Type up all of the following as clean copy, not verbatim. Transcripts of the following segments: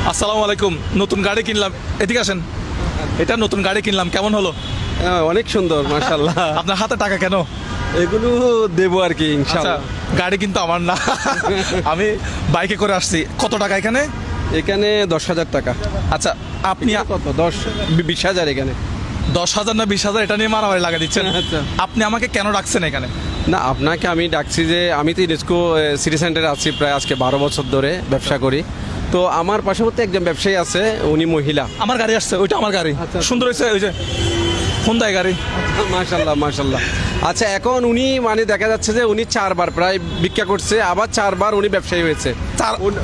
আসসালামু আলাইকুম। নতুন গাড়ি কিনলাম, এদিকে আসেন। এটা নতুন গাড়ি কিনলাম, কেমন হলো? অনেক সুন্দর মাশাআল্লাহ। আপনার হাতে টাকা কেন? এগুলো দেবো আর কি আচ্ছা, ইনশাআল্লাহ। গাড়ি কিন্তু আমার না, আমি বাইকে করে আসছি। কত টাকা এখানে? এখানে 10,000 টাকা। আচ্ছা, আপনি কত 20,000 এখানে? 10,000 না 20,000 এটা নিয়ে মারামারি লাগা দিচ্ছেন। আচ্ছা। আপনি আমাকে কেন রাখছেন এখানে? না, আপনাকে আমি ডাকছি যে আমি তো ইউনেস্কো সিটি সেন্টারে আছি প্রায় আজকে 12 বছর ধরে ব্যবসা করি। তো আমার পার্শ্ববর্তী একজন ব্যবসায়ী আছে, উনি মহিলা। আমার গাড়ি আসছে, ওইটা আমার গাড়ি। আচ্ছা। সুন্দর হয়েছে, ওই যে হোন্ডাই গাড়ি। মাশাআল্লাহ মাশাআল্লাহ। আচ্ছা, এখন উনি মানে দেখা যাচ্ছে যে উনি 4বার প্রায় ভিক্ষা করছে, আবার 4বার উনি ব্যবসায়ী হয়েছে।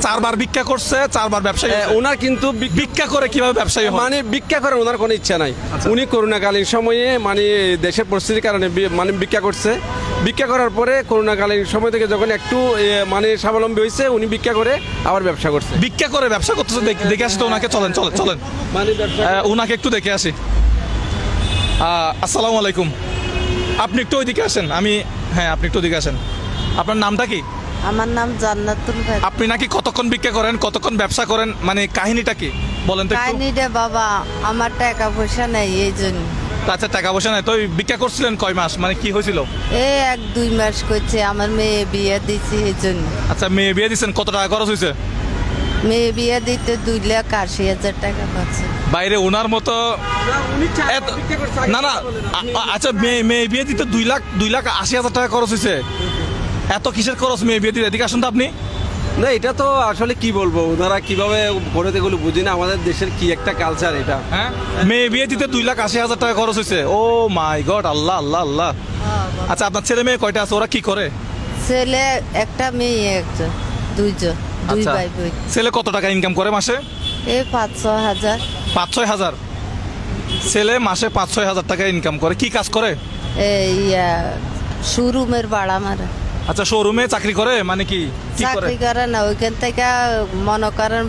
চারবার ভিক্ষা করছে, 4বার ব্যবসায়ী হয়েছে। ওনার কিন্তু ভিক্ষা করে কিভাবে ব্যবসায়ী হয়? মানে ভিক্ষা করার ওনার কোনো ইচ্ছা নাই। উনি করোনাকালীন সময়ে মানে দেশের পরিস্থিতির কারণে মানে ভিক্ষা করছে। ভিক্ষা করার পরে করোনাকালীন সময় থেকে যখন একটু মানে স্বাবলম্বী হয়েছে, উনি ভিক্ষা করে আবার ব্যবসা করছে। ভিক্ষা করে ব্যবসা করতেছে, দেখে আসি তো ওনাকে। চলেন চলেন চলেন, মানে ব্যবসা ওনাকে একটু দেখে আসি। আসসালামু আলাইকুম। আপনি একটু ওইদিকে আসেন। হ্যাঁ, আপনি একটু ওইদিকে আসেন। আপনার নামটা কি? আমার নাম জান্নাতুল ভাই। আপনি নাকি কতক্ষণ ভিক্ষা করেন, কতক্ষণ ব্যবসা করেন, মানে কাহিনীটা কি বলেন তো একটু? কাহিনী রে বাবা, আমার টাকা পয়সা নেই এই জন্য। আচ্ছা, টাকা পয়সা নাই তো ভিক্ষা করছিলেন কয় মাস, মানে কি হয়েছিল? এই 1-2 মাস করছে, আমার মেয়ে বিয়ে দিচ্ছে এই জন্য। আচ্ছা, মেয়ে বিয়ে দিচ্ছেন, কত টাকা খরচ হয়েছে? মেয়ে বিয়ে দিতে 2,80,000 টাকা পাচ্ছে। বাইরে ওনার মতো না না, আচ্ছা, মেয়ে বিয়ে দিতে 2,80,000 টাকা খরচ হয়েছে। এত কিসের খরচ মেয়ে বিয়ে দিতে? এদিকে আসুন তো আপনি। না, এটা তো আসলে কি বলবো, ওনারা কিভাবে করে এগুলো বুঝি না। আমাদের দেশের কি একটা কালচার এটা। হ্যাঁ, মেয়ে বিয়ে দিতে 2,80,000 টাকা খরচ হয়েছে। ও মাই গড, আল্লাহ আল্লাহ আল্লাহ। আচ্ছা, আপনার ছেলে মেয়ে কয়টা আছে? ওরা কি করে? ছেলে একটা, মেয়ে একজন, দুই আচ্ছা, ভাই বোন। ছেলে কত টাকা ইনকাম করে মাসে? এই 5-6 হাজার। 5-6 হাজার। ছেলে মাসে 5-6 হাজার টাকা ইনকাম করে। কি কাজ করে? এই শোরুমের ভাড়া মারা। আচ্ছা, শোরুমে চাকরি করে, মানে কি কি করে? চাকরি করে না, ওইখান থেকে মনে করেন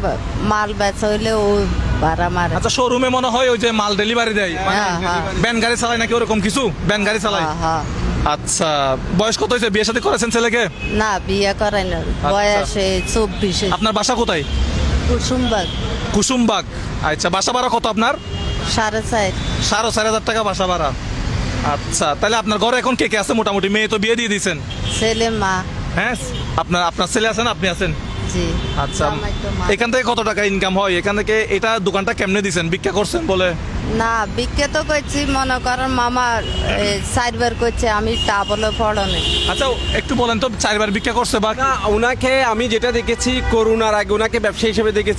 মাল বেচা হইলে ও ভাড়া মারে। আচ্ছা, শোরুমে মনে হয় ওই যে মাল ডেলিভারি দেয়, মানে হ্যাঁ, হ্যাঁ। ভ্যান গাড়ি চালায় নাকি ওরকম কিছু? ভ্যান গাড়ি চালায়। হ্যাঁ, হ্যাঁ। আচ্ছা, বয়স কত হয়েছে? বিয়ে শাদী করেছেন ছেলেকে? না, বিয়ে করাই না, বয়সে 24। আপনার বাসা কোথায়? কুসুমবাগ। কুসুমবাগ। আচ্ছা, বাসা ভাড়া কত আপনার? 4.5। 4,500 টাকা বাসা ভাড়া। আচ্ছা, তাহলে আপনার ঘরে এখন কে কে আছে মোটামুটি? মেয়ে তো বিয়ে দিয়ে দিয়েছেন। ছেলে মা। হ্যাঁ, আপনার ছেলে আছেন, আপনি আছেন। জি। আচ্ছা, জামাই তো মা। এখান থেকে কত টাকা ইনকাম হয়? এখান থেকে এটা দোকানটা কেমনে দিছেন? ভিক্ষা করছেন বলে? না, বিখ্যাত করছি, মনে করেন মামার 4বার করছে, আমি তা বলে পড়নে। আচ্ছা, একটু বলেন তো, 4বার ভিক্ষা করছে বা? না, ওনাকে আমি যেটা দেখেছি করোনার আগে ওনাকে ব্যবসায়ী হিসেবে দেখেছি।